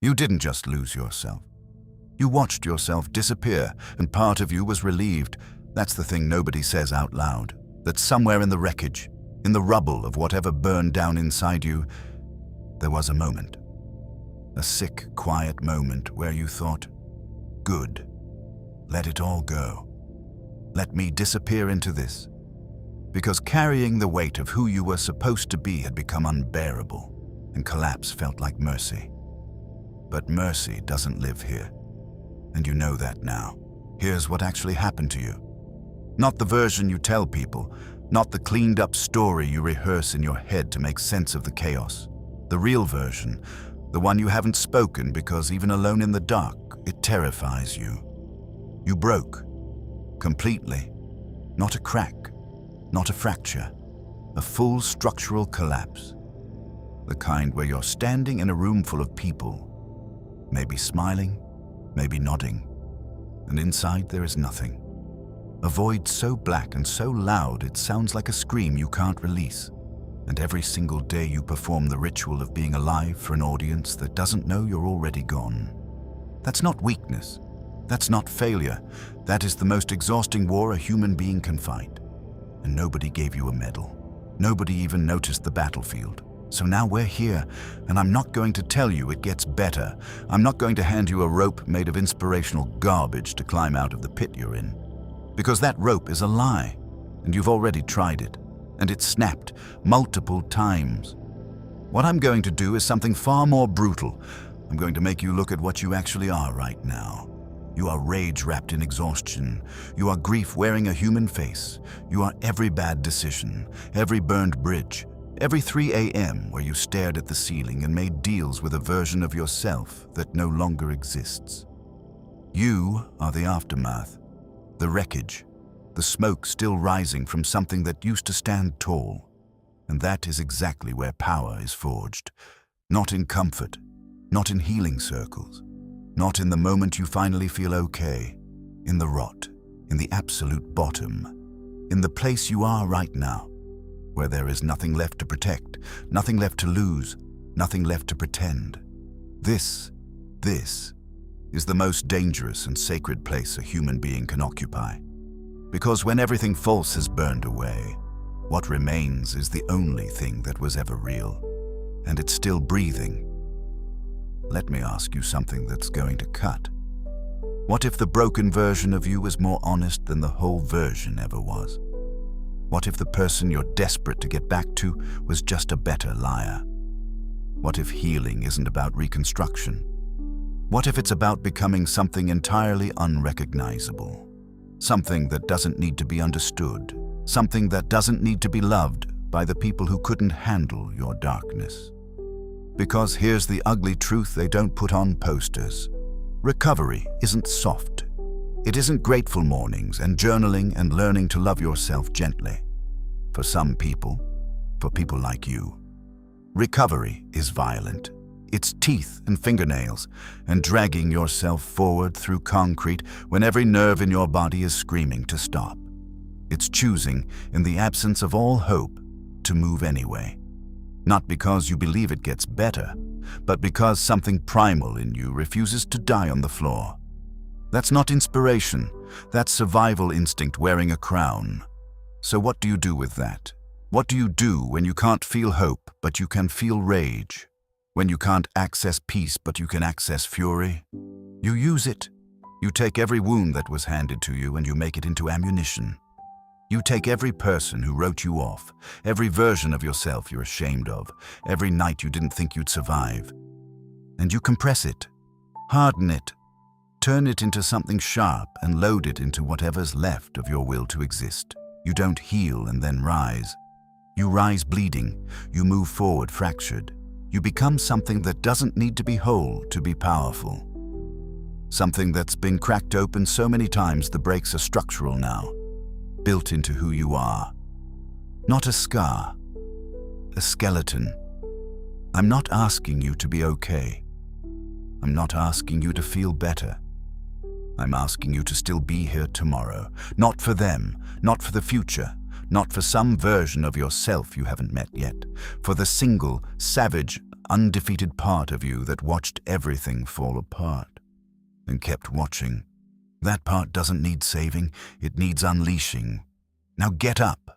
You didn't just lose yourself. You watched yourself disappear, and part of you was relieved. That's the thing nobody says out loud. That somewhere in the wreckage, in the rubble of whatever burned down inside you, there was a moment. A sick, quiet moment where you thought, good, let it all go. Let me disappear into this. Because carrying the weight of who you were supposed to be had become unbearable, and collapse felt like mercy. But mercy doesn't live here. And you know that now. Here's what actually happened to you. Not the version you tell people, not the cleaned-up story you rehearse in your head to make sense of the chaos. The real version, the one you haven't spoken because even alone in the dark, it terrifies you. You broke. Completely. Not a crack. Not a fracture. A full structural collapse. The kind where you're standing in a room full of people, maybe smiling, maybe nodding, and inside there is nothing. A void so black and so loud it sounds like a scream you can't release. And every single day you perform the ritual of being alive for an audience that doesn't know you're already gone. That's not weakness. That's not failure. That is the most exhausting war a human being can fight. And nobody gave you a medal. Nobody even noticed the battlefield. So now we're here, and I'm not going to tell you it gets better. I'm not going to hand you a rope made of inspirational garbage to climb out of the pit you're in. Because that rope is a lie, and you've already tried it, and it snapped multiple times. What I'm going to do is something far more brutal. I'm going to make you look at what you actually are right now. You are rage wrapped in exhaustion. You are grief wearing a human face. You are every bad decision, every burned bridge, every 3 a.m. where you stared at the ceiling and made deals with a version of yourself that no longer exists. You are the aftermath, the wreckage, the smoke still rising from something that used to stand tall. And that is exactly where power is forged. Not in comfort, not in healing circles, not in the moment you finally feel okay, in the rot, in the absolute bottom, in the place you are right now, where there is nothing left to protect, nothing left to lose, nothing left to pretend. This is the most dangerous and sacred place a human being can occupy. Because when everything false has burned away, what remains is the only thing that was ever real, and it's still breathing. Let me ask you something that's going to cut. What if the broken version of you was more honest than the whole version ever was? What if the person you're desperate to get back to was just a better liar? What if healing isn't about reconstruction? What if it's about becoming something entirely unrecognizable? Something that doesn't need to be understood. Something that doesn't need to be loved by the people who couldn't handle your darkness. Because here's the ugly truth they don't put on posters. Recovery isn't soft. It isn't grateful mornings and journaling and learning to love yourself gently. For some people, for people like you, recovery is violent. It's teeth and fingernails and dragging yourself forward through concrete when every nerve in your body is screaming to stop. It's choosing, in the absence of all hope, to move anyway. Not because you believe it gets better, but because something primal in you refuses to die on the floor. That's not inspiration. That's survival instinct wearing a crown. So what do you do with that? What do you do when you can't feel hope, but you can feel rage? When you can't access peace, but you can access fury? You use it. You take every wound that was handed to you and you make it into ammunition. You take every person who wrote you off, every version of yourself you're ashamed of, every night you didn't think you'd survive, and you compress it, harden it, turn it into something sharp and load it into whatever's left of your will to exist. You don't heal and then rise. You rise bleeding. You move forward fractured. You become something that doesn't need to be whole to be powerful. Something that's been cracked open so many times the breaks are structural now, built into who you are. Not a scar, a skeleton. I'm not asking you to be okay. I'm not asking you to feel better. I'm asking you to still be here tomorrow. Not for them, not for the future, not for some version of yourself you haven't met yet. For the single, savage, undefeated part of you that watched everything fall apart and kept watching. That part doesn't need saving, it needs unleashing. Now get up